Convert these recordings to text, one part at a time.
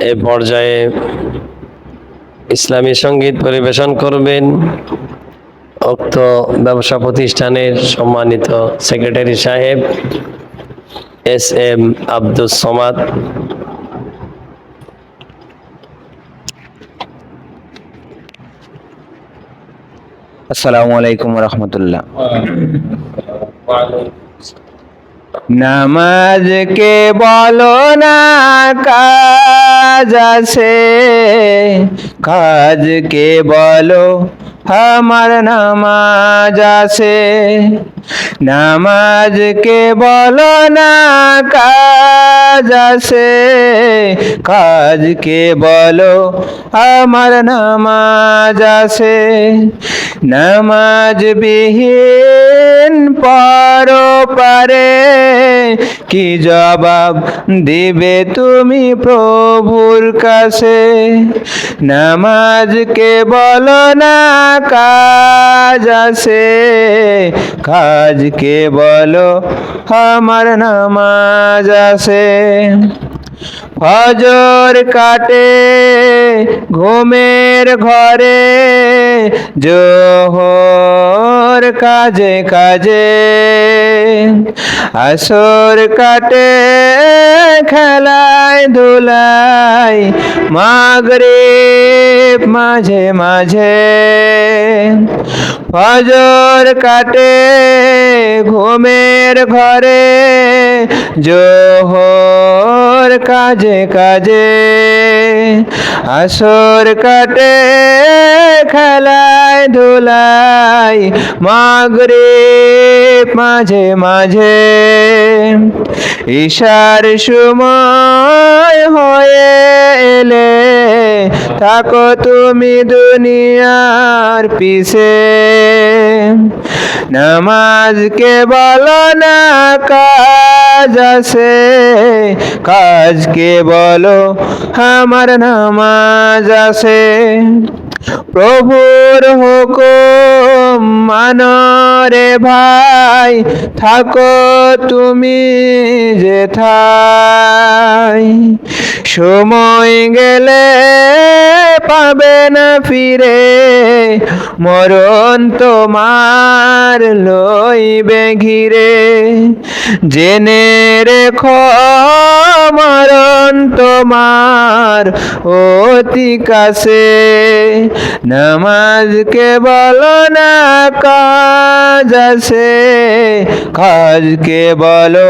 এ পর্যায়ে ইসলামী সঙ্গীত পরিবেশন করবেন উক্ত ব্যবসা প্রতিষ্ঠানের সম্মানিত সেক্রেটারি সাহেব এস.এম. আব্দুস সমাদ। আসসালামু আলাইকুম রহমতুল্লাহ। নামাজ কে বলো না কাজ আছে, কাজ কে বলো আমার নামাজ আছে। নামাজ কে বলো না কাজ আছে, কাজ কে বলো আমার নামাজ আছে। নামাজ বিহীন পরপারে কি জবাব দিবে তুমি প্রভুর কাছে। নামাজকে বলো না কাজ আছে, কাজকে বলো আমার নামাজ আছে। ফজর কাটে ঘুমের ঘরে, জোহর কাজে কাজে, আসর কাটে খেলায় ধুলায়, মাগরিব মাঝে মাঝে। ফজর কাটে ঘুমের ঘরে, জোহর কাজে কাজে, আসর কাটে খেলায় ধুলায়, মাগরিব মাঝে মাঝে। ঈশার সময় হয়ে এলে থাকো তুমি দুনিয়ার পিছে। নামাজকে বলো না কাজ আছে, কাজকে বলো আমার নামাজ আছে। প্রভুর হুকুম মানো রে ভাই, থাকো তুমি যেথায়। সময় গেলে পাবে না ফিরে, মরণ তোমার লইবে ঘিরে। জেনে রেখো মরণ তোমার অতি কাছে। নামাজকে বলো না কাজ আছে, কাজকে বলো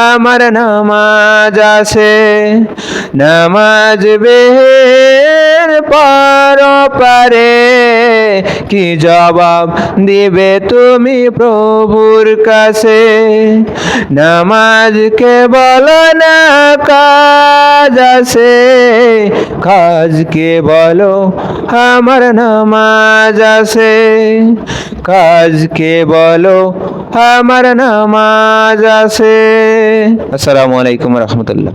আমার নামাজ আছে। নামাজ বের পরপারে কি জবাব দিবে তুমি প্রভুর কাছে। নামাজকে বলো না কাজ আছে, কাজকে বলো আমার নামাজ আছে। কাজকে বলো আমার নামাজ আছে। আসসালামু আলাইকুম রহমতুল্লাহ।